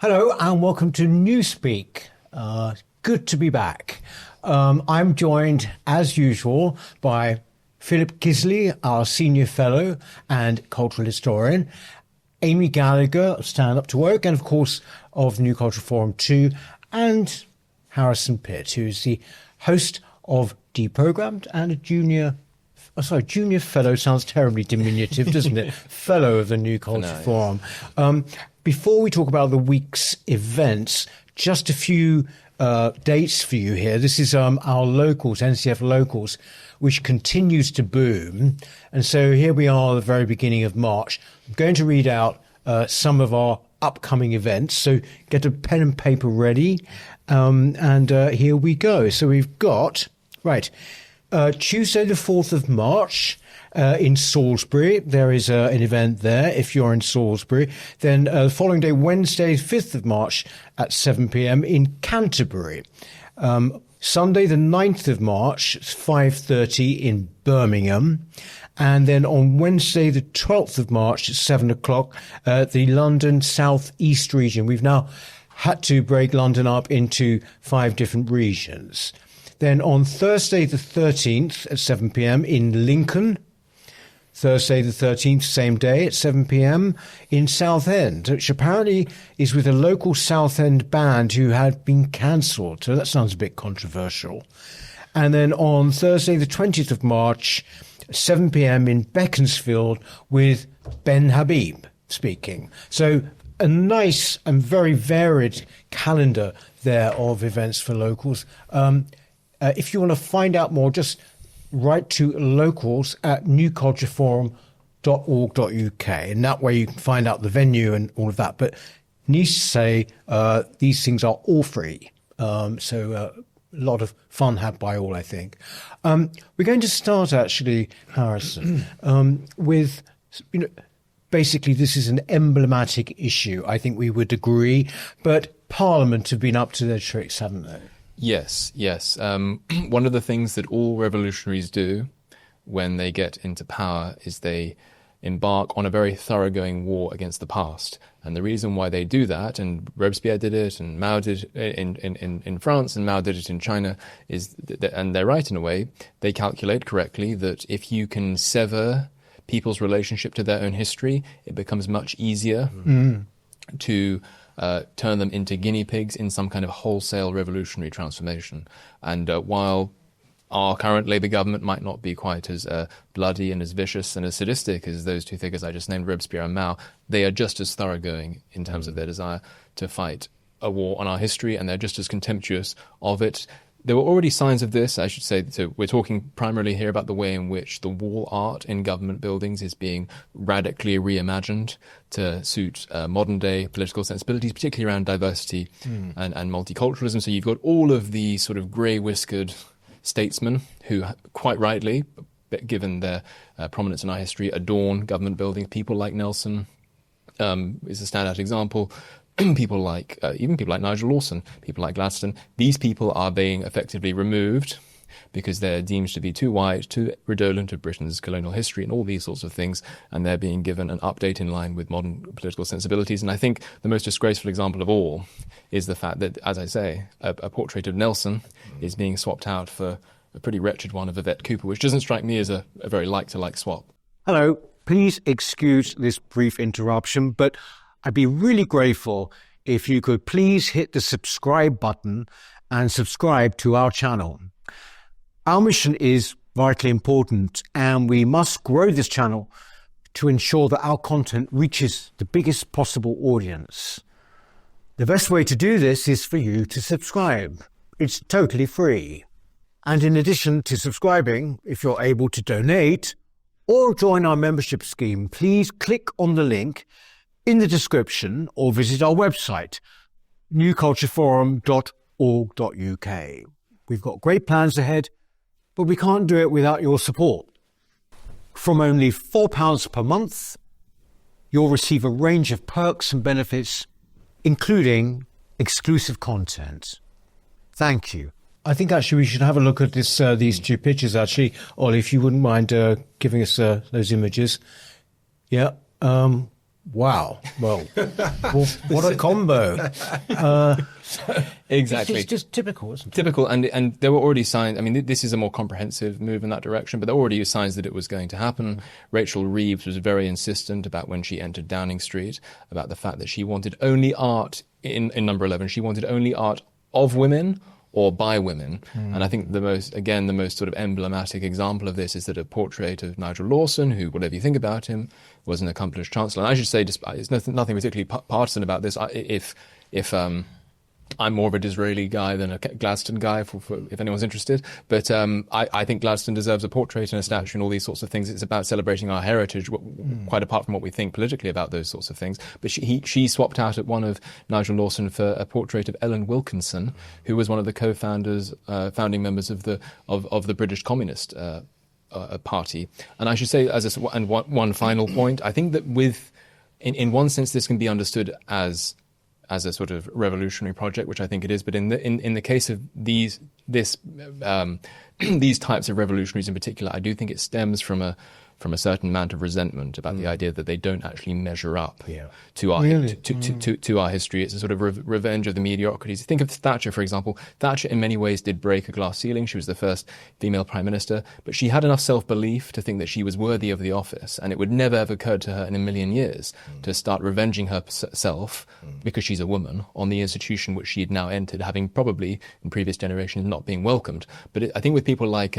Hello and welcome to Newspeak. Good to be back. I'm joined, as usual, by Philip Kiszely, our senior fellow and cultural historian, Amy Gallagher, Stand Up to Work, and of course of New Cultural Forum 2, and Harrison Pitt, who is the host of Deprogrammed and a junior fellow sounds terribly diminutive, doesn't it? Fellow of the New Culture Forum. Before we talk about the week's events, just a few dates for you here. This is our locals, NCF locals, which continues to boom. And so here we are at the very beginning of March. I'm going to read out some of our upcoming events. So get a pen and paper ready. And here we go. So we've got, Tuesday the 4th of March, in Salisbury. There is an event there if you're in Salisbury. Then the following day, Wednesday, 5th of March at 7 p.m. in Canterbury. Sunday, the 9th of March, 5:30 in Birmingham. And then on Wednesday, the 12th of March at 7 o'clock, the London South East region. We've now had to break London up into 5 different regions. Then on Thursday, the 13th at 7 p.m. in Lincoln. Thursday the 13th, same day at 7 p.m. in Southend, which apparently is with a local Southend band who had been cancelled. So that sounds a bit controversial. And then on Thursday the 20th of March, 7 p.m. in Beaconsfield with Ben Habib speaking. So a nice and very varied calendar there of events for locals. If you want to find out more, just write to locals at newcultureforum.org.uk, and that way you can find out the venue and all of that. But needs to say these things are all free, so a lot of fun had by all, I think. We're going to start actually, Harrison, with basically this is an emblematic issue. I think we would agree, but Parliament have been up to their tricks, haven't they? Yes. One of the things that all revolutionaries do when they get into power is they embark on a very thoroughgoing war against the past. And the reason why they do that, and Robespierre did it, and Mao did it in France, and Mao did it in China, is and they're right in a way, they calculate correctly that if you can sever people's relationship to their own history, it becomes much easier to turn them into guinea pigs in some kind of wholesale revolutionary transformation. And while our current Labour government might not be quite as bloody and as vicious and as sadistic as those two figures I just named, Robespierre and Mao, they are just as thoroughgoing in terms of their desire to fight a war on our history, and they're just as contemptuous of it. There were already signs of this, I should say. So we're talking primarily here about the way in which the wall art in government buildings is being radically reimagined to suit modern-day political sensibilities, particularly around diversity and multiculturalism. So you've got all of the sort of grey-whiskered statesmen who, quite rightly, given their prominence in our history, adorn government buildings. People like Nelson is a standout example. Even people like Nigel Lawson, people like Gladstone, these people are being effectively removed because they're deemed to be too white, too redolent of Britain's colonial history and all these sorts of things, and they're being given an update in line with modern political sensibilities. And I think the most disgraceful example of all is the fact that, as I say, a portrait of Nelson is being swapped out for a pretty wretched one of Yvette Cooper, which doesn't strike me as a very like-to-like swap. Hello, please excuse this brief interruption, but I'd be really grateful if you could please hit the subscribe button and subscribe to our channel. Our mission is vitally important, and we must grow this channel to ensure that our content reaches the biggest possible audience. The best way to do this is for you to subscribe. It's totally free. And in addition to subscribing, if you're able to donate or join our membership scheme, please click on the link in the description or visit our website, newcultureforum.org.uk. We've got great plans ahead, but we can't do it without your support. From only £4 per month, you'll receive a range of perks and benefits, including exclusive content. Thank you. I think actually we should have a look at this these two pictures actually. Ollie, if you wouldn't mind giving us those images. Yeah. Wow. Well, what a combo. Exactly. It's just typical, isn't it? Typical, and there were already signs. I mean, this is a more comprehensive move in that direction, but there were already signs that it was going to happen. Rachel Reeves was very insistent about when she entered Downing Street about the fact that she wanted only art in number 11. She wanted only art of women or by women. And I think the most sort of emblematic example of this is that a portrait of Nigel Lawson, who, whatever you think about him, was an accomplished chancellor. And I should say, there's nothing particularly partisan about this. If I'm more of a Disraeli guy than a Gladstone guy, for if anyone's interested. But I think Gladstone deserves a portrait and a statue and all these sorts of things. It's about celebrating our heritage, quite apart from what we think politically about those sorts of things. But she swapped out at one of Nigel Lawson for a portrait of Ellen Wilkinson, who was one of the co-founders, founding members of the British Communist Party. And I should say, and one final point, I think that in one sense this can be understood as a sort of revolutionary project, which I think it is, but in the case of these types of revolutionaries in particular, I do think it stems from a certain amount of resentment about the idea that they don't actually measure up to our to our history. It's a sort of revenge of the mediocrities. Think of Thatcher, for example. Thatcher in many ways did break a glass ceiling. She was the first female prime minister, but she had enough self-belief to think that she was worthy of the office, and it would never have occurred to her in a million years to start revenging herself, because she's a woman, on the institution which she had now entered, having probably in previous generations not been welcomed. But I think with people like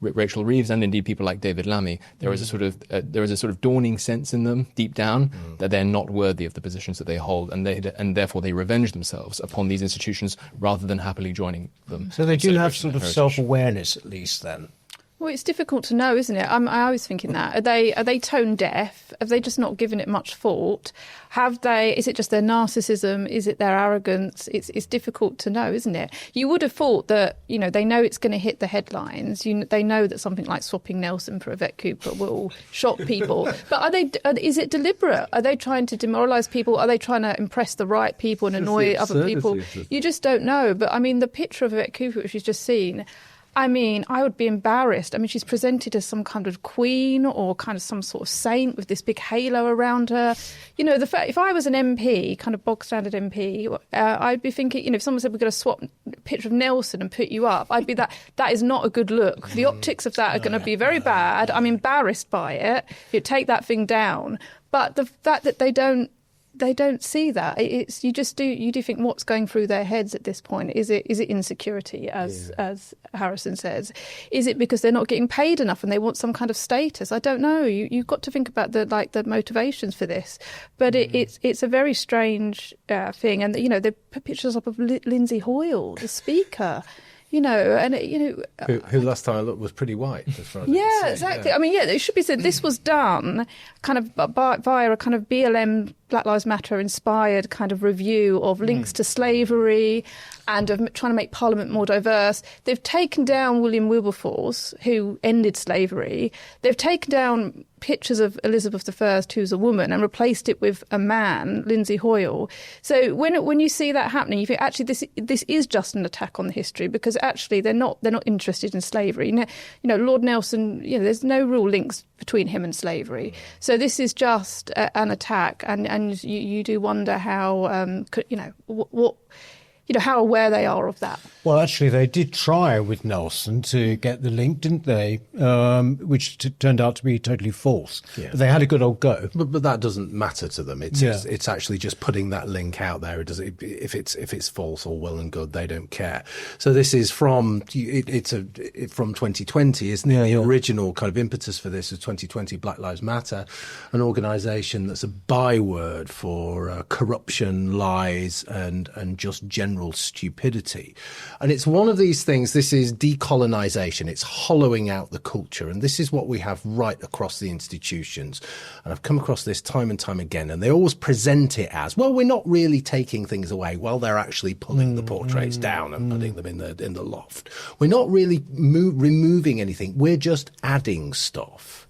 Rachel Reeves, and indeed people like David Lammy, there is a sort of dawning sense in them deep down that they're not worthy of the positions that they hold, and therefore they revenge themselves upon these institutions rather than happily joining them. So they do have sort of self-awareness, at least, then. Well, it's difficult to know, isn't it? I was thinking that. Are they tone deaf? Have they just not given it much thought? Is it just their narcissism? Is it their arrogance? It's difficult to know, isn't it? You would have thought that, they know it's going to hit the headlines. They know that something like swapping Nelson for Yvette Cooper will shock people. But is it deliberate? Are they trying to demoralise people? Are they trying to impress the right people and annoy other people? You just don't know. But, the picture of Yvette Cooper, which you've just seen, I would be embarrassed. She's presented as some kind of queen or kind of some sort of saint with this big halo around her. If I was an MP, kind of bog standard MP, I'd be thinking, if someone said we're going to swap a picture of Nelson and put you up, I'd be that is not a good look. The optics of that are going to be very bad. I'm embarrassed by it. You take that thing down. But the fact that they don't see that. You do think what's going through their heads at this point? Is it insecurity, as Harrison says? Is it because they're not getting paid enough and they want some kind of status? I don't know. You've got to think about the motivations for this. But it's a very strange thing. And they put pictures up of Lindsay Hoyle, the speaker. Who last time I looked was pretty white. As far as exactly. Yeah. It should be said this was done kind of via a kind of BLM Black Lives Matter inspired kind of review of links to slavery and of trying to make Parliament more diverse. They've taken down William Wilberforce, who ended slavery. They've taken down pictures of Elizabeth I, who's a woman, and replaced it with a man, Lindsay Hoyle. So when you see that happening, you think actually this is just an attack on the history, because actually they're not interested in slavery. Lord Nelson, there's no real links between him and slavery. So this is just an attack, and you do wonder how how aware they are of that. Well, actually, they did try with Nelson to get the link, didn't they? Which turned out to be totally false. Yeah. But they had a good old go. But that doesn't matter to them. It's actually just putting that link out there. If it's false or well and good, they don't care. So this is from 2020, isn't it? Yeah, the original kind of impetus for this is 2020 Black Lives Matter, an organisation that's a byword for corruption, lies, and just general stupidity. And it's one of these things, this is decolonisation, it's hollowing out the culture, and this is what we have right across the institutions. And I've come across this time and time again, and they always present it as, well, we're not really taking things away. Well, they're actually pulling the portraits down and putting them in the loft. We're not really removing anything, we're just adding stuff.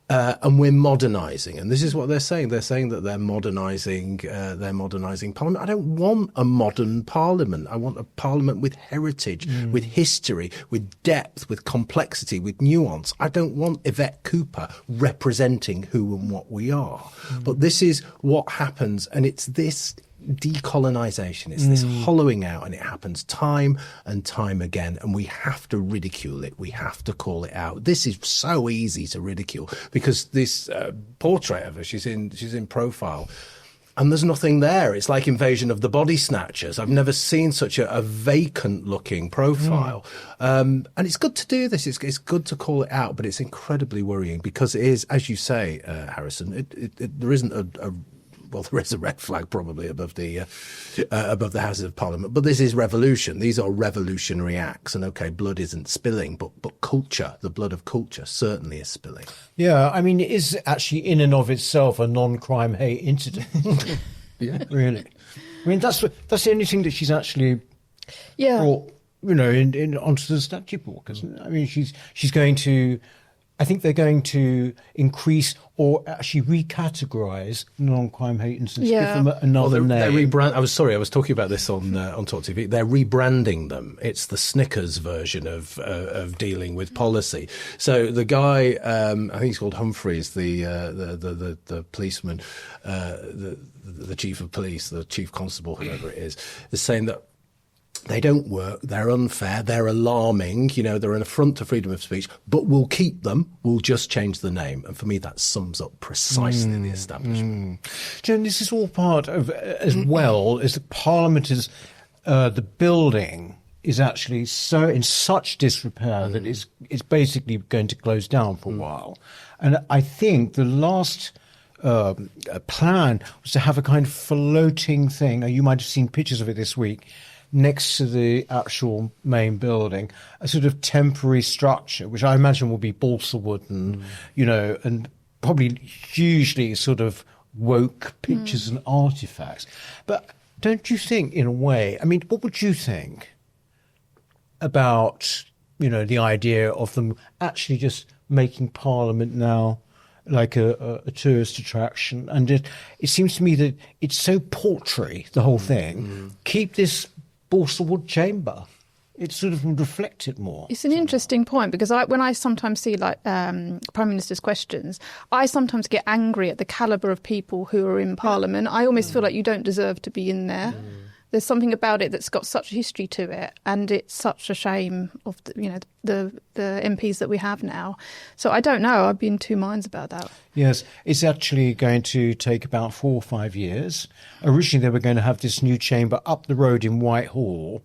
And we're modernising, and this is what they're saying. They're saying that they're modernising Parliament. I don't want a modern Parliament. I want a Parliament with heritage, with history, with depth, with complexity, with nuance. I don't want Yvette Cooper representing who and what we are. But this is what happens, and it's this decolonisation. It's this hollowing out, and it happens time and time again, and we have to ridicule it. We have to call it out. This is so easy to ridicule because this portrait of her, she's in profile, and there's nothing there. It's like Invasion of the Body Snatchers. I've never seen such a vacant-looking profile. And it's good to do this. It's good to call it out, but it's incredibly worrying because it is, as you say, Harrison, there isn't well, there is a red flag probably above the Houses of Parliament, but this is revolution. These are revolutionary acts, and okay, blood isn't spilling, but culture, the blood of culture, certainly is spilling. Yeah, I mean, it is actually in and of itself a non-crime hate incident. Yeah, really. I mean, that's the only thing that she's actually brought, in onto the statute book, isn't it? I mean, she's going to. I think they're going to increase or actually recategorise non-crime hate incidents, give them another name. I was talking about this on Talk TV. They're rebranding them. It's the Snickers version of dealing with policy. So the guy, I think he's called Humphreys, the policeman, the chief of police, the chief constable, whoever it is saying that they don't work, they're unfair, they're alarming, they're an affront to freedom of speech, but we'll keep them, we'll just change the name. And for me, that sums up precisely the establishment. Jen, this is all part of, as well as the Parliament is, the building is actually so in such disrepair that it's basically going to close down for a while. And I think the last plan was to have a kind of floating thing. Now, you might have seen pictures of it this week, next to the actual main building, a sort of temporary structure, which I imagine will be balsa wood and, and probably hugely sort of woke pictures and artifacts. But don't you think, in a way, I mean, what would you think about, the idea of them actually just making Parliament now like a tourist attraction? And it seems to me that it's so paltry, the whole thing. Keep this balsa wood chamber. It sort of would reflect it more. It's an interesting point because when I sometimes see Prime Minister's questions, I sometimes get angry at the calibre of people who are in Parliament. I almost feel like you don't deserve to be in there. There's something about it that's got such a history to it, and it's such a shame of the MPs that we have now. So I don't know. I'd be in two minds about that. Yes, it's actually going to take about 4 or 5 years. Originally, they were going to have this new chamber up the road in Whitehall,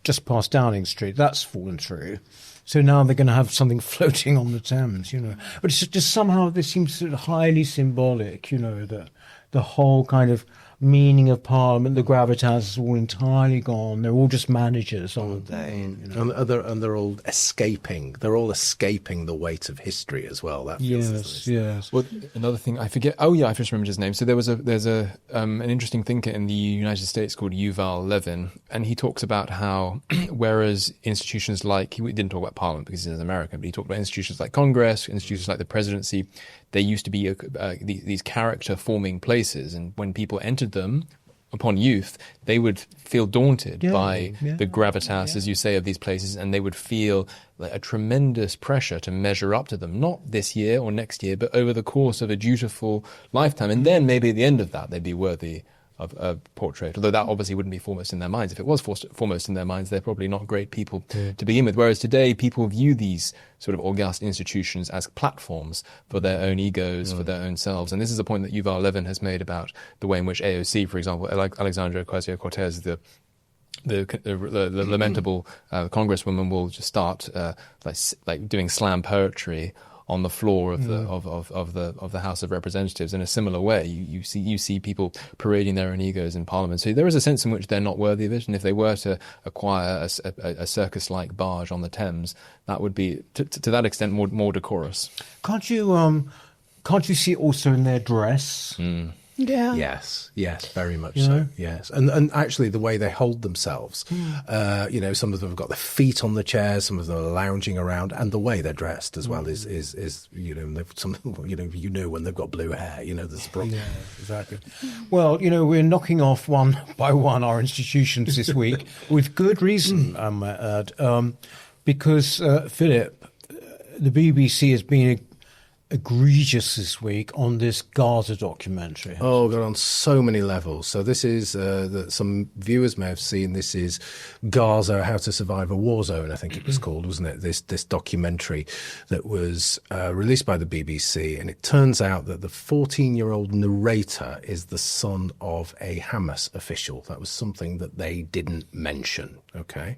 just past Downing Street. That's fallen through. So now they're going to have something floating on the Thames, But it's just somehow this seems sort of highly symbolic, the whole kind of meaning of Parliament, the gravitas is all entirely gone. They're all just managers, aren't they? And they're all escaping. They're all escaping the weight of history as well. That feels yes. Well, another thing I forget. Oh yeah, I just remembered his name. So there's an interesting thinker in the United States called Yuval Levin, and he talks about how whereas institutions like he didn't talk about Parliament because he's American, but he talked about institutions like Congress, institutions like the presidency. They used to be these character-forming places, and when people entered them upon youth, they would feel daunted by the gravitas, as you say, of these places, and they would feel like a tremendous pressure to measure up to them, not this year or next year, but over the course of a dutiful lifetime. And then maybe at the end of that, they'd be worthy of a portrait, although that obviously wouldn't be foremost in their minds. If it was foremost in their minds, they're probably not great people to begin with. Whereas today, people view these sort of august institutions as platforms for their own egos, for their own selves. And this is a point that Yuval Levin has made about the way in which AOC, for example, Alexandria Ocasio-Cortez, the lamentable congresswoman, will just start like doing slam poetry on the floor of the House of Representatives in a similar way. You see people parading their own egos in Parliament. So there is a sense in which they're not worthy of it. And if they were to acquire a circus-like barge on the Thames, that would be to that extent more decorous. Can't you see it also in their dress? Yeah. Yes, very much so. Yes, and actually the way they hold themselves, some of them have got their feet on the chairs, some of them are lounging around, and the way they're dressed as well is some when they've got blue hair, there's a problem. Yeah, exactly. Well, we're knocking off one by one our institutions this week with good reason, I might add, because Philip, the BBC has been egregious this week on this Gaza documentary. Oh, God, on so many levels. So this is, some viewers may have seen, this is Gaza, How to Survive a War Zone, I think it was called, wasn't it? This documentary that was released by the BBC. And it turns out that the 14-year-old narrator is the son of a Hamas official. That was something that they didn't mention, okay?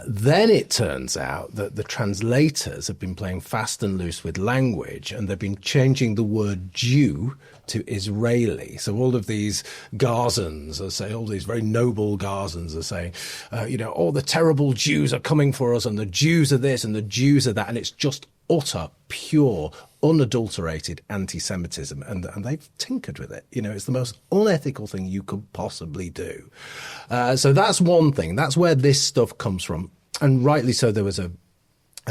Then it turns out that the translators have been playing fast and loose with language, and they've been changing the word Jew to Israeli. So all of these Gazans are saying, all these very noble Gazans are saying, the terrible Jews are coming for us, and the Jews are this and the Jews are that. And it's just utter, pure, unadulterated anti-Semitism. And they've tinkered with it. It's the most unethical thing you could possibly do. So that's one thing. That's where this stuff comes from. And rightly so, there was a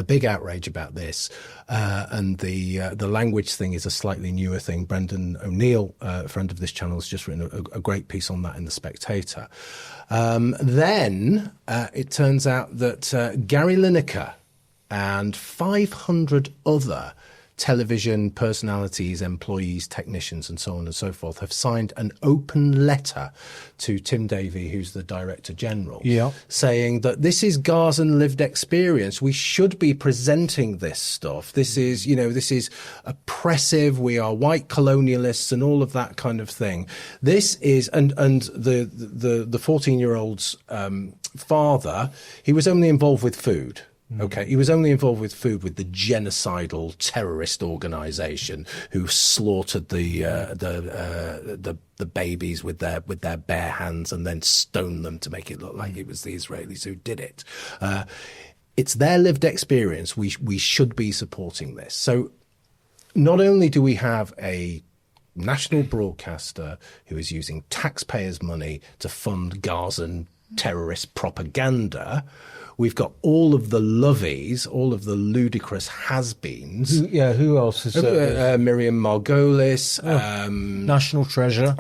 big outrage about this, and the language thing is a slightly newer thing. Brendan O'Neill, a friend of this channel, has just written a great piece on that in The Spectator. Then it turns out that Gary Lineker and 500 other television personalities, employees, technicians, and so on and so forth have signed an open letter to Tim Davie, who's the Director General, saying that this is Gazan lived experience. We should be presenting this stuff. This is, this is oppressive. We are white colonialists and all of that kind of thing. This is, and the 14-year-old's father, he was only involved with food. Okay, he was only involved with food with the genocidal terrorist organisation who slaughtered the babies with their bare hands and then stoned them to make it look like it was the Israelis who did it. It's their lived experience. We should be supporting this. So not only do we have a national broadcaster who is using taxpayers' money to fund Gazan terrorist propaganda, we've got all of the lovies, all of the ludicrous has-beens. Who else is Miriam Margolis. National Treasure.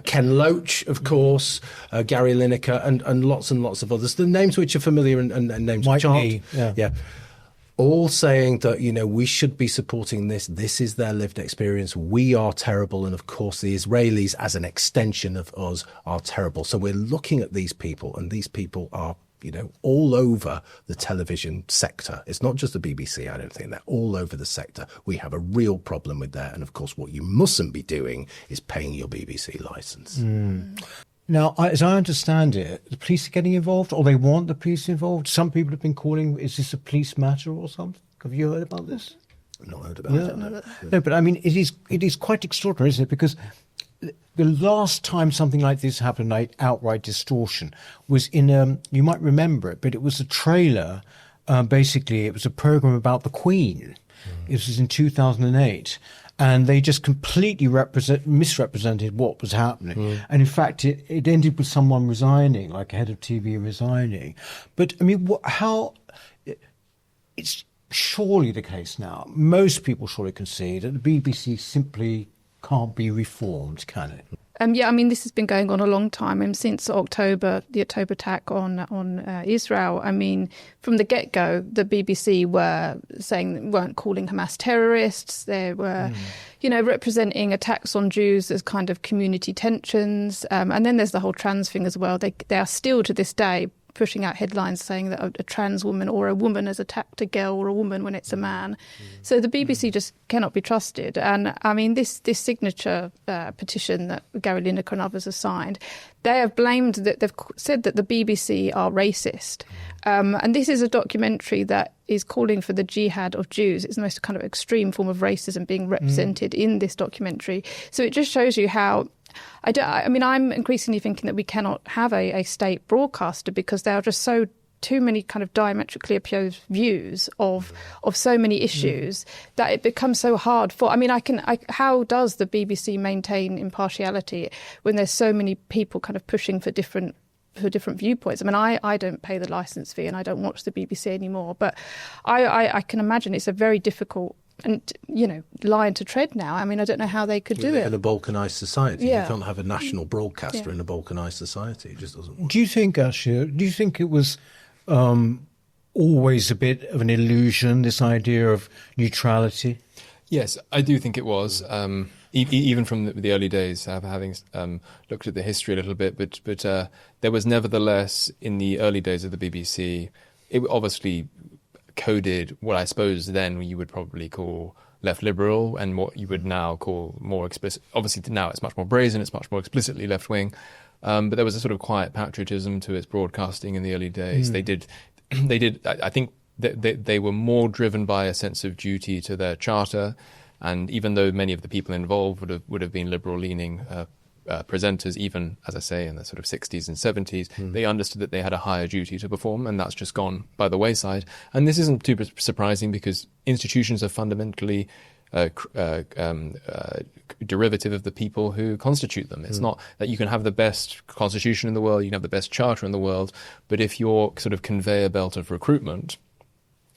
Ken Loach, of course, Gary Lineker, and lots of others. The names which are familiar and names which aren't. All saying that, we should be supporting this. This is their lived experience. We are terrible. And of course, the Israelis, as an extension of us, are terrible. So we're looking at these people, and these people are, all over the television sector. It's not just the BBC, I don't think. They're all over the sector. We have a real problem with that. And of course, what you mustn't be doing is paying your BBC licence. Now, as I understand it, the police are getting involved, or they want the police involved. Some people have been calling, is this a police matter or something? Have you heard about this? I've not heard about it, no. No, but I mean, it is quite extraordinary, isn't it? Because the last time something like this happened, like outright distortion, was in, you might remember it, but it was a trailer. Basically, it was a program about the Queen. It was in 2008. And they just completely misrepresented what was happening. And in fact, it ended with someone resigning, like a head of TV resigning. But I mean, it's surely the case now. Most people surely concede that the BBC simply can't be reformed, can it? This has been going on a long time. Since October, the October attack on Israel. From the get-go, the BBC weren't calling Hamas terrorists. They were, representing attacks on Jews as kind of community tensions. And then there's the whole trans thing as well. They are still to this day pushing out headlines saying that a trans woman or a woman has attacked a girl or a woman when it's a man. So the BBC just cannot be trusted. And this signature petition that Gary Lineker and others have signed, they have blamed that they've said that the BBC are racist. And this is a documentary that is calling for the jihad of Jews. It's the most kind of extreme form of racism being represented in this documentary. So it just shows you how I'm increasingly thinking that we cannot have a state broadcaster because they are just so too many kind of diametrically opposed views of so many issues that it becomes so hard for. I mean, how does the BBC maintain impartiality when there's so many people kind of pushing for different viewpoints? I mean, I don't pay the licence fee and I don't watch the BBC anymore, but I can imagine it's a very difficult and, line to tread now. I mean, I don't know how they could do it. In a balkanised society, Yeah. you can't have a national broadcaster in a balkanised society. It just doesn't work. Do you think it was always a bit of an illusion, this idea of neutrality? Yes, I do think it was. Even from the early days, having looked at the history a little bit, but there was nevertheless, in the early days of the BBC, it obviously coded what I suppose then you would probably call left liberal, and what you would now call more explicit. Obviously now it's much more brazen, it's much more explicitly left wing, but there was a sort of quiet patriotism to its broadcasting in the early days. They did. I think they were more driven by a sense of duty to their charter, and even though many of the people involved would have been liberal-leaning presenters, even, as I say, in the sort of 60s and 70s, they understood that they had a higher duty to perform, and that's just gone by the wayside. And this isn't too surprising because institutions are fundamentally derivative of the people who constitute them. It's not that you can have the best constitution in the world, you can have the best charter in the world, but if your sort of conveyor belt of recruitment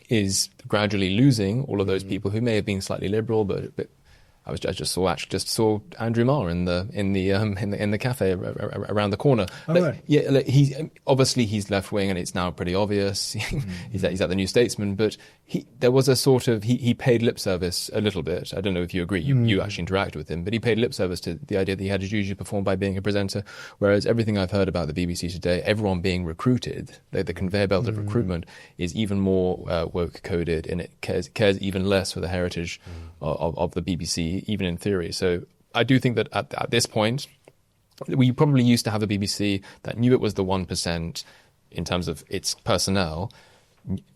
is gradually losing all of those people who may have been slightly liberal, but I just saw Andrew Marr in the cafe around the corner. Right. Yeah, he's left wing, and it's now pretty obvious. He's at the New Statesman, but there was a sort of he paid lip service a little bit. I don't know if you agree. You actually interacted with him, but he paid lip service to the idea that he had a duty to perform by being a presenter. Whereas everything I've heard about the BBC today, everyone being recruited, the conveyor belt of recruitment is even more woke coded, and it cares even less for the heritage of the BBC, even in theory. So I do think that at this point, we probably used to have a BBC that knew it was the 1% in terms of its personnel,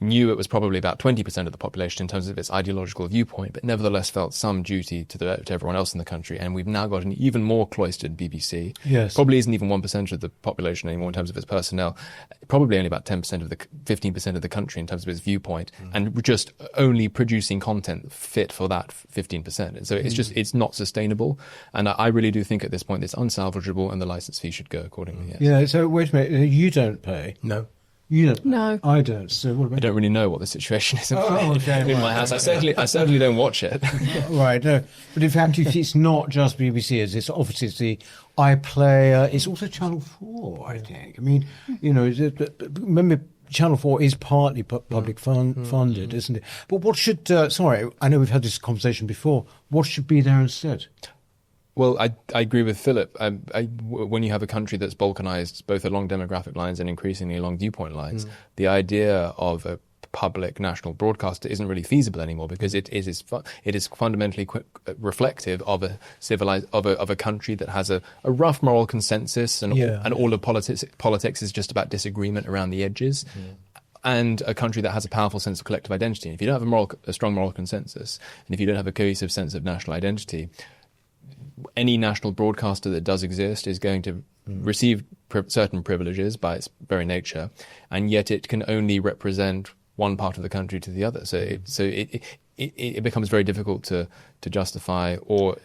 knew it was probably about 20% of the population in terms of its ideological viewpoint, but nevertheless felt some duty to everyone else in the country. And we've now got an even more cloistered BBC. Yes. Probably isn't even 1% of the population anymore in terms of its personnel. Probably only about 15% of the country in terms of its viewpoint, and we're just only producing content fit for that 15%. And so it's not sustainable. And I really do think at this point it's unsalvageable, and the licence fee should go accordingly. Yes. Yeah. So wait a minute. You don't pay. No. You don't. No. I don't. So what about? I don't really know what the situation is in okay, my house. I certainly don't watch it. Right, no. But in fact, it's not just BBC. It's obviously the iPlayer. It's also Channel 4, I think. I mean, remember, Channel 4 is partly public funded, isn't it? But what should, sorry, I know we've had this conversation before. What should be there instead? Well, I agree with Philip. When you have a country that's balkanized both along demographic lines and increasingly along viewpoint lines, the idea of a public national broadcaster isn't really feasible anymore, because it is fundamentally reflective of a country that has a rough moral consensus, and all of politics is just about disagreement around the edges. And a country that has a powerful sense of collective identity. And if you don't have a strong moral consensus, and if you don't have a cohesive sense of national identity, any national broadcaster that does exist is going to receive certain privileges by its very nature, and yet it can only represent one part of the country to the other. So it becomes very difficult to justify or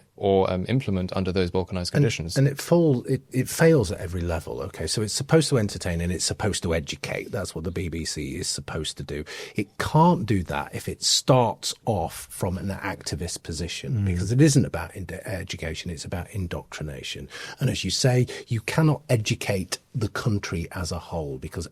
implement under those balkanized conditions. And it fails at every level. Okay, so it's supposed to entertain and it's supposed to educate. That's what the BBC is supposed to do. It can't do that if it starts off from an activist position, because it isn't about education, it's about indoctrination. And as you say, you cannot educate the country as a whole because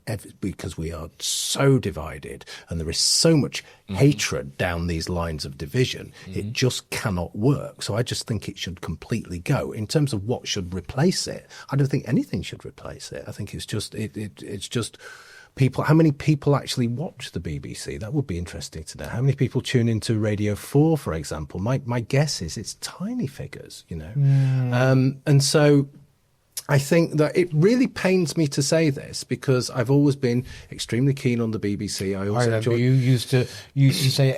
we are so divided and there is so much hatred down these lines of division. It just cannot work. So I just think it should completely go. In terms of what should replace it, I don't think anything should replace it. I think it's just it's just people. How many people actually watch the BBC? That would be interesting to know. How many people tune into Radio 4, for example? My guess is it's tiny figures, And so I think that it really pains me to say this because I've always been extremely keen on the BBC. I always enjoyed. You used to say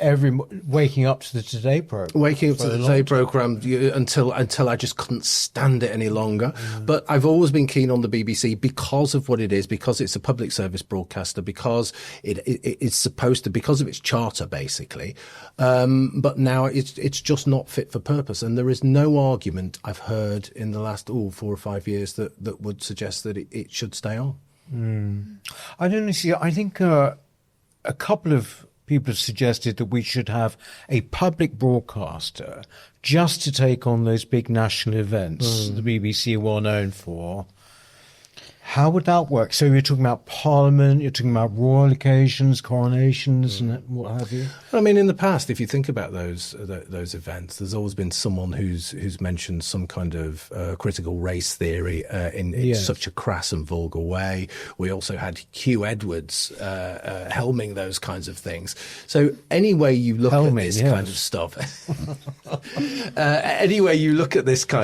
waking up to the Today programme. Waking up to the Today programme until I just couldn't stand it any longer. But I've always been keen on the BBC because of what it is, because it's a public service broadcaster, because it's supposed to, because of its charter, basically. But now it's just not fit for purpose, and there is no argument I've heard in the last 4 or 5 years that would suggest that it should stay on. I don't see. I think a couple of people have suggested that we should have a public broadcaster just to take on those big national events the BBC are well known for. How would that work? So you're talking about Parliament, you're talking about royal occasions, coronations, and what have you. I mean, in the past, if you think about those events, there's always been someone who's mentioned some kind of critical race theory in such a crass and vulgar way. We also had Hugh Edwards helming those kinds of things. So any way you look at this kind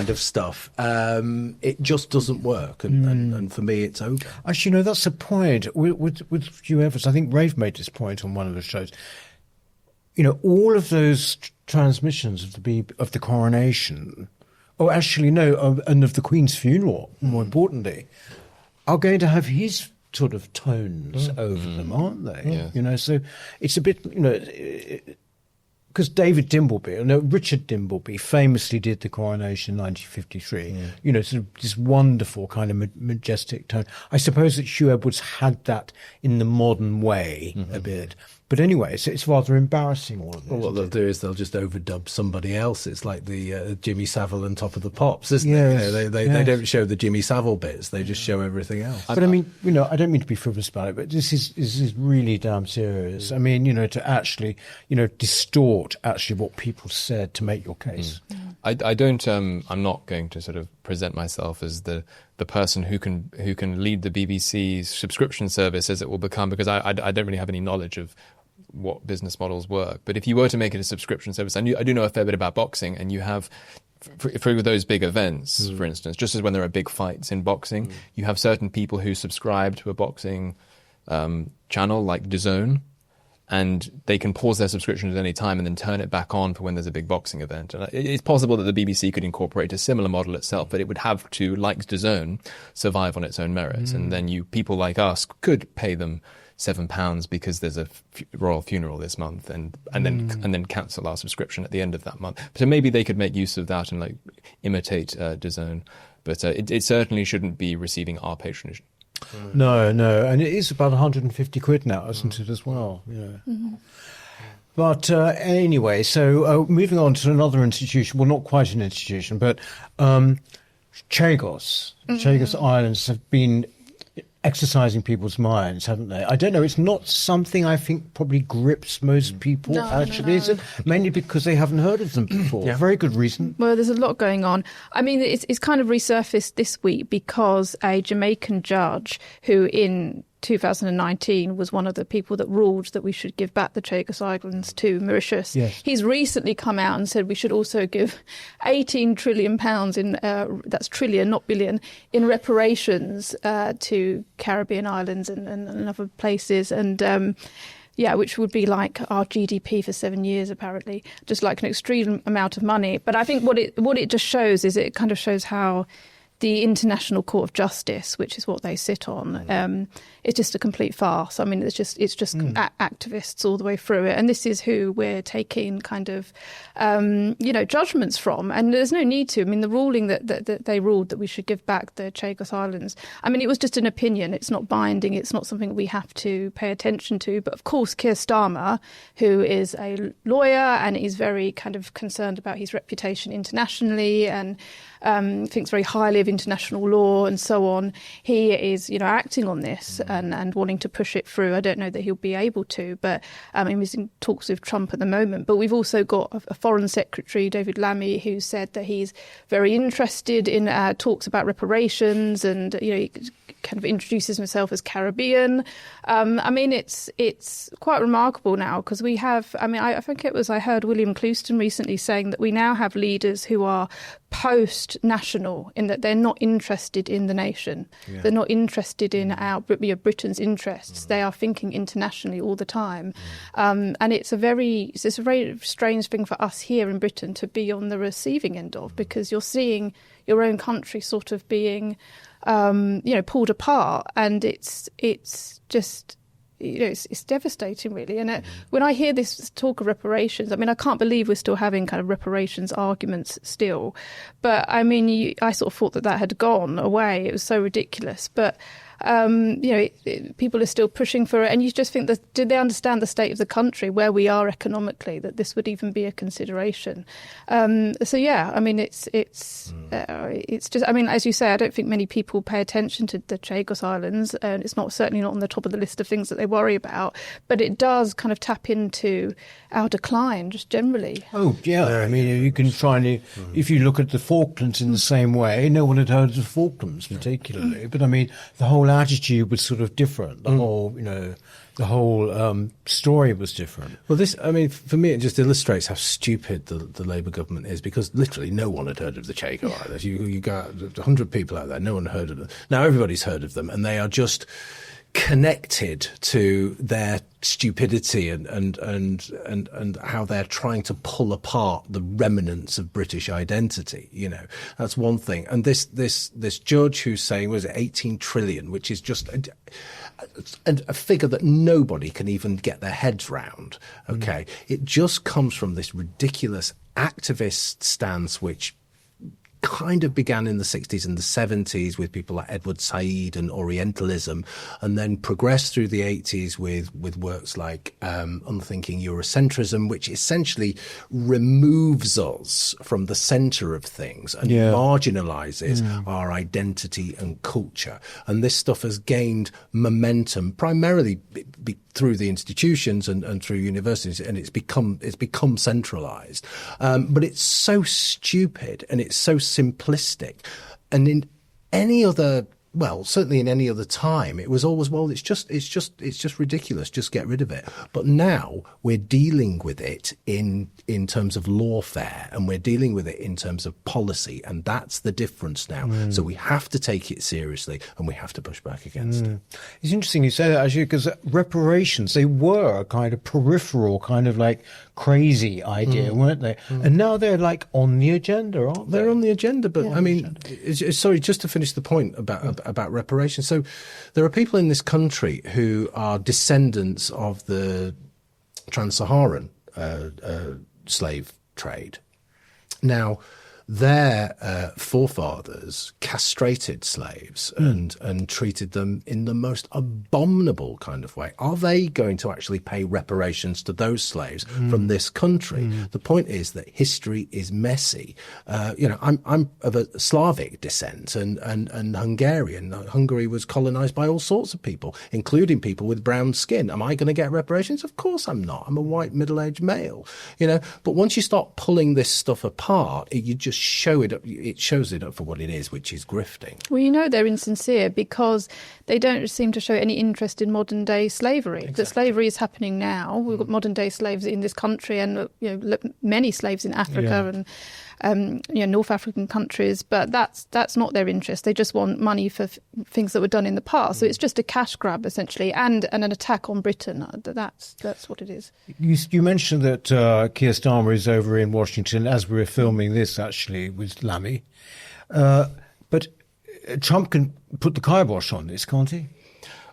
of stuff, it just doesn't work. And for me, it's over. Actually, that's the point with Hugh Evans. I think Rafe made this point on one of the shows. All of those transmissions of the coronation, and of the Queen's funeral, more importantly, are going to have his sort of tones over them, aren't they? Yeah. So it's a bit, because Richard Dimbleby famously did the coronation in 1953. Sort of this wonderful kind of majestic tone. I suppose that Hugh Edwards had that in the modern way a bit. But anyway, it's rather embarrassing, all of this. Well, what they'll do is they'll just overdub somebody else. It's like the Jimmy Savile and Top of the Pops, isn't it? They don't show the Jimmy Savile bits. They just show everything else. But I mean, I don't mean to be frivolous about it, but this is really damn serious. I mean, to actually, distort actually what people said to make your case. I don't. I'm not going to sort of present myself as the person who can lead the BBC's subscription service as it will become, because I don't really have any knowledge of what business models work. But if you were to make it a subscription service, I do know a fair bit about boxing, and you have for those big events, for instance, just as when there are big fights in boxing, you have certain people who subscribe to a boxing channel like DAZN, and they can pause their subscription at any time and then turn it back on for when there's a big boxing event. And it's possible that the BBC could incorporate a similar model itself, but it would have to, like DAZN, survive on its own merits. And then people like us could pay them £7 because there's a royal funeral this month, and then cancel our subscription at the end of that month. So maybe they could make use of that and imitate DAZN, but it certainly shouldn't be receiving our patronage. No, and it is about 150 quid now, isn't it, as well? But anyway, so moving on to another institution, well, not quite an institution, but Chagos Islands have been exercising people's minds, haven't they? I don't know. It's not something I think probably grips most people, actually. Is it? Mainly because they haven't heard of them before. Very good reason. Well, there's a lot going on. I mean, it's kind of resurfaced this week because a Jamaican judge who in 2019 was one of the people that ruled that we should give back the Chagos Islands to Mauritius. He's recently come out and said we should also give £18 trillion in, that's trillion, not billion, in reparations to Caribbean islands and other places. And which would be like our GDP for 7 years, apparently, just like an extreme amount of money. But I think what it just shows is it kind of shows how the International Court of Justice, which is what they sit on, it's just a complete farce. I mean, it's just activists all the way through it, and this is who we're taking kind of judgments from. And there's no need to. I mean, the ruling that they ruled that we should give back the Chagos Islands, I mean, it was just an opinion. It's not binding. It's not something we have to pay attention to. But of course, Keir Starmer, who is a lawyer and is very kind of concerned about his reputation internationally and thinks very highly of international law and so on. He is, acting on this and wanting to push it through. I don't know that he'll be able to, but he's in talks with Trump at the moment. But we've also got a Foreign Secretary, David Lammy, who said that he's very interested in talks about reparations, and he kind of introduces himself as Caribbean. I mean, it's quite remarkable now because we have. I mean, I think I heard William Clouston recently saying that we now have leaders who are post-national, in that they're not interested in the nation. Yeah. They're not interested in Britain's interests. They are thinking internationally all the time. And it's a very strange thing for us here in Britain to be on the receiving end of, because you're seeing your own country sort of being, pulled apart, and it's just... it's devastating, really. And when I hear this talk of reparations, I mean, I can't believe we're still having kind of reparations arguments still. But I mean, I sort of thought that had gone away. It was so ridiculous. But people are still pushing for it, and you just think that, did they understand the state of the country, where we are economically, that this would even be a consideration? I mean, it's just, I mean, as you say, I don't think many people pay attention to the Chagos Islands, and it's certainly not on the top of the list of things that they worry about. But it does kind of tap into our decline, just generally. Oh yeah, I mean, you can try and if you look at the Falklands in the same way, no one had heard of the Falklands particularly, but I mean, the whole attitude was sort of different. The whole story was different. Well, this, I mean, for me, it just illustrates how stupid the Labour government is, because literally no one had heard of the Chagos Islands. You got 100 people out there, no one heard of them. Now everybody's heard of them, and they are just connected to their stupidity and how they're trying to pull apart the remnants of British identity. That's one thing. And this judge who's saying, was it 18 trillion, which is just a figure that nobody can even get their heads round. Okay. It just comes from this ridiculous activist stance, which kind of began in the 60s and the 70s with people like Edward Said and Orientalism, and then progressed through the 80s with works like Unthinking Eurocentrism, which essentially removes us from the centre of things and marginalises our identity and culture. And this stuff has gained momentum primarily through the institutions and through universities, and it's become centralised. But it's so stupid and it's so simplistic. And in any other, certainly in any other time, it was always, it's just ridiculous. Just get rid of it. But now we're dealing with it in terms of lawfare, and we're dealing with it in terms of policy, and that's the difference now. So we have to take it seriously, and we have to push back against it. It's interesting you say that, actually, because reparations, they were a kind of peripheral, kind of like crazy idea, weren't they? And now they're like on the agenda, aren't they? They're on the agenda, but I mean, sorry, just to finish the point about reparations. So there are people in this country who are descendants of the trans-Saharan slave trade. Now, their forefathers castrated slaves and treated them in the most abominable kind of way. Are they going to actually pay reparations to those slaves from this country? The point is that history is messy. I'm of a Slavic descent and Hungarian. Hungary was colonized by all sorts of people, including people with brown skin. Am I going to get reparations? Of course I'm not. I'm a white middle-aged male. But once you start pulling this stuff apart, you just it shows it up for what it is, which is grifting. Well, they're insincere because they don't seem to show any interest in modern day slavery. Exactly. That slavery is happening now. We've got modern day slaves in this country, and many slaves in Africa and North African countries, but that's not their interest. They just want money for things that were done in the past. So it's just a cash grab, essentially, and an attack on Britain. That's what it is. You mentioned that Keir Starmer is over in Washington as we're filming this, actually, with Lammy. But Trump can put the kibosh on this, can't he?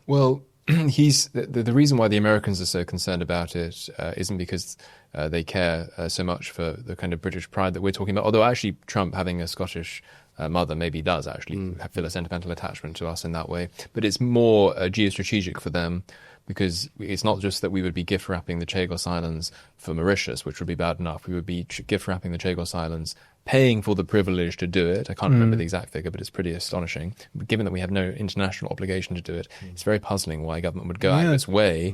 Well, the reason why the Americans are so concerned about it isn't because they care so much for the kind of British pride that we're talking about, although actually Trump, having a Scottish mother, maybe does actually feel a sentimental attachment to us in that way. But it's more geostrategic for them, because it's not just that we would be gift wrapping the Chagos Islands for Mauritius, which would be bad enough. We would be gift wrapping the Chagos Islands, paying for the privilege to do it. I can't remember the exact figure, but it's pretty astonishing. But given that we have no international obligation to do it, it's very puzzling why a government would go out of its way.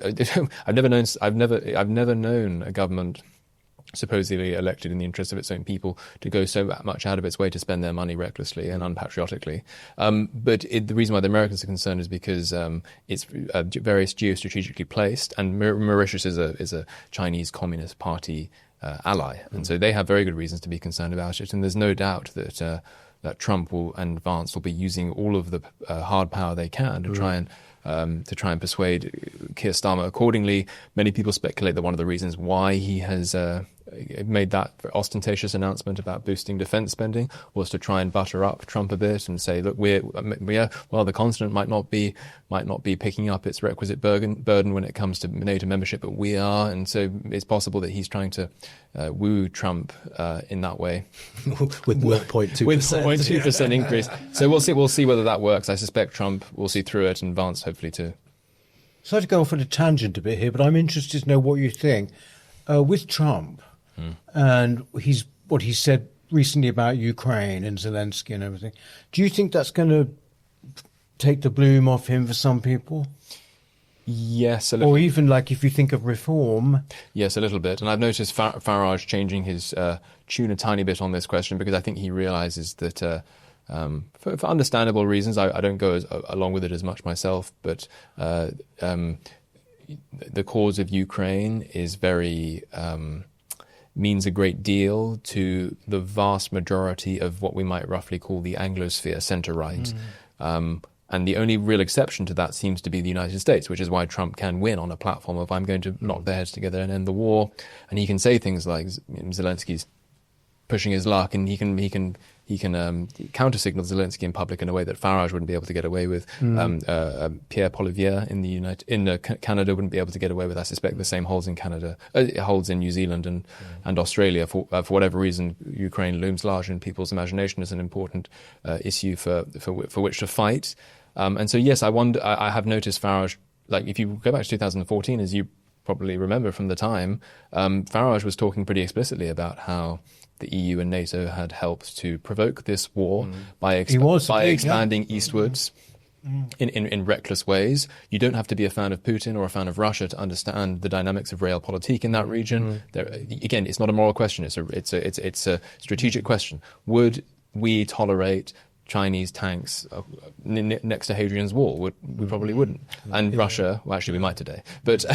I've never known a government supposedly elected in the interest of its own people to go so much out of its way to spend their money recklessly and unpatriotically. But the reason why the Americans are concerned is because it's very geostrategically placed, and Mauritius is a Chinese Communist Party ally. And so they have very good reasons to be concerned about it. And there's no doubt that that Trump and Vance will be using all of the hard power they can to try and persuade Keir Starmer accordingly. Many people speculate that one of the reasons why he has made that ostentatious announcement about boosting defence spending was to try and butter up Trump a bit and say, look, the continent might not be picking up its requisite burden when it comes to NATO membership, but we are, and so it's possible that he's trying to woo Trump in that way with 0.2%. With 0.2% increase. So we'll see whether that works. I suspect Trump will see through it, and Vance hopefully too. Sorry to go off on a tangent a bit here, but I'm interested to know what you think with Trump. And what he said recently about Ukraine and Zelensky and everything. Do you think that's going to take the bloom off him for some people? Yes, a little. Or even like if you think of reform. Yes, a little bit. And I've noticed Farage changing his tune a tiny bit on this question, because I think he realises that for understandable reasons, I don't go along with it as much myself, but the cause of Ukraine is very... means a great deal to the vast majority of what we might roughly call the Anglosphere centre-right. And the only real exception to that seems to be the United States, which is why Trump can win on a platform of I'm going to knock their heads together and end the war. And he can say things like Zelensky's pushing his luck, and he can counter-signal Zelensky in public in a way that Farage wouldn't be able to get away with. Pierre Poilievre in Canada wouldn't be able to get away with. I suspect the same holds in Canada. It holds in New Zealand and Australia. For whatever reason, Ukraine looms large in people's imagination as an important issue for which to fight. And so yes, I have noticed Farage. Like if you go back to 2014, as you probably remember from the time, Farage was talking pretty explicitly about how the EU and NATO had helped to provoke this war by expanding eastwards in reckless ways. You don't have to be a fan of Putin or a fan of Russia to understand the dynamics of realpolitik in that region. Again, it's not a moral question. It's a strategic question. Would we tolerate Chinese tanks next to Hadrian's Wall? We probably wouldn't. And Russia, well, actually we might today, but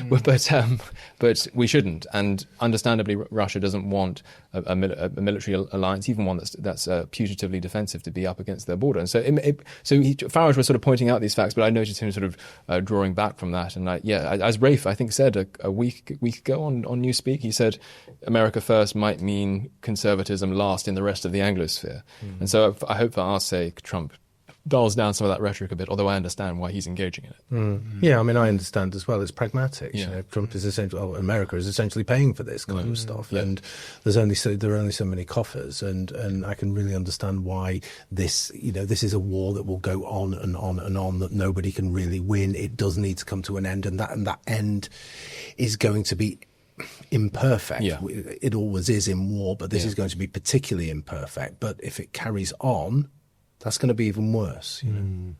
but we shouldn't. And understandably, Russia doesn't want a military alliance, even one that's putatively defensive, to be up against their border. And so Farage was sort of pointing out these facts, but I noticed him sort of drawing back from that. And as Rafe, I think, said a week ago on Newspeak, he said America first might mean conservatism last in the rest of the Anglosphere. And so I hope for our sake, Trump dials down some of that rhetoric a bit, although I understand why he's engaging in it. Yeah, I mean, I understand as well. It's pragmatic. Yeah. You know, Trump is essentially, America is essentially paying for this kind of stuff, and there are only so many coffers, and I can really understand why this is a war that will go on and on and on, that nobody can really win. It does need to come to an end, and that end is going to be imperfect. It always is in war, but this is going to be particularly imperfect. But if it carries on, that's going to be even worse. You know?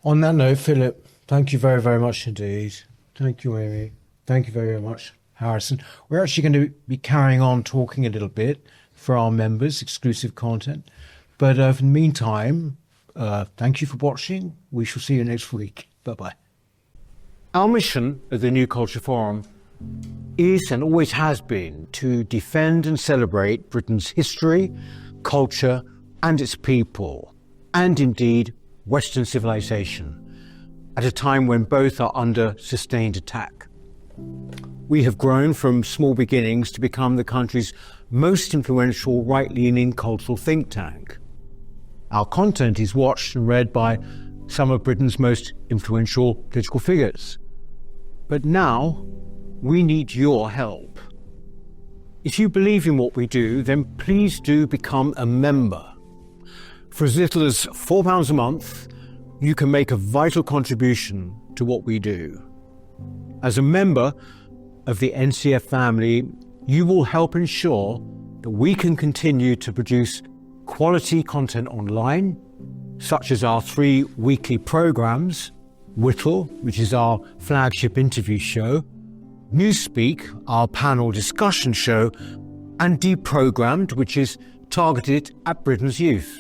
On that note, Philip, thank you very, very much indeed. Thank you, Amy. Thank you very, very much, Harrison. We're actually going to be carrying on talking a little bit for our members, exclusive content. But for the meantime, thank you for watching. We shall see you next week. Bye-bye. Our mission at the New Culture Forum is and always has been to defend and celebrate Britain's history, culture, and its people, and indeed Western civilization, at a time when both are under sustained attack. We have grown from small beginnings to become the country's most influential right-leaning cultural think tank. Our content is watched and read by some of Britain's most influential political figures. But now, we need your help. If you believe in what we do, then please do become a member. For as little as £4 a month, you can make a vital contribution to what we do. As a member of the NCF family, you will help ensure that we can continue to produce quality content online, such as our 3 weekly programmes, Whittle, which is our flagship interview show, Newspeak, our panel discussion show, and Deprogrammed, which is targeted at Britain's youth.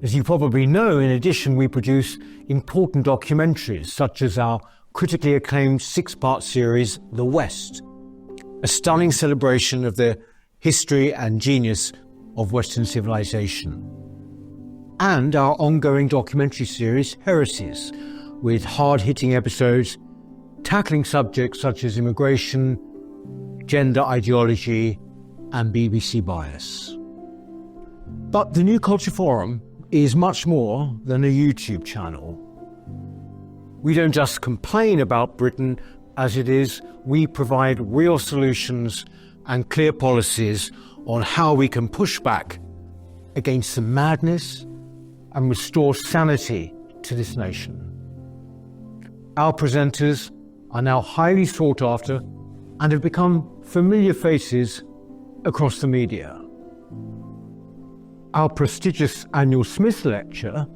As you probably know, in addition, we produce important documentaries, such as our critically acclaimed 6-part series, The West, a stunning celebration of the history and genius of Western civilization. And our ongoing documentary series, Heresies, with hard-hitting episodes tackling subjects such as immigration, gender ideology, and BBC bias. But the New Culture Forum is much more than a YouTube channel. We don't just complain about Britain as it is, we provide real solutions and clear policies on how we can push back against the madness and restore sanity to this nation. Our presenters are now highly sought after and have become familiar faces across the media. Our prestigious annual Smith Lecture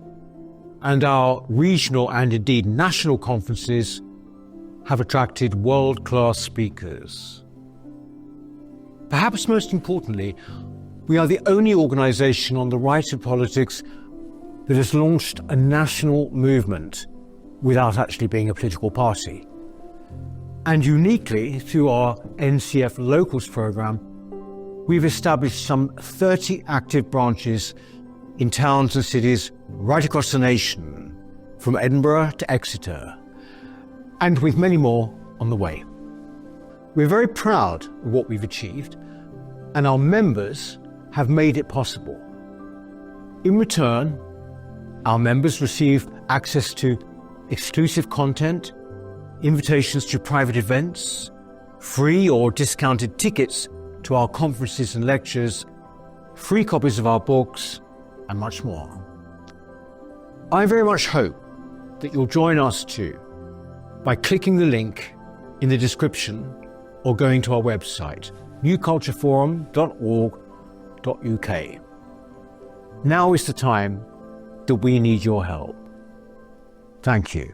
and our regional and indeed national conferences have attracted world-class speakers. Perhaps most importantly, we are the only organisation on the right of politics that has launched a national movement without actually being a political party. And uniquely, through our NCF Locals programme, we've established some 30 active branches in towns and cities right across the nation, from Edinburgh to Exeter, and with many more on the way. We're very proud of what we've achieved, and our members have made it possible. In return, our members receive access to exclusive content, invitations to private events, free or discounted tickets to our conferences and lectures, free copies of our books, and much more. I very much hope that you'll join us too by clicking the link in the description or going to our website, newcultureforum.org.uk. Now is the time that we need your help. Thank you.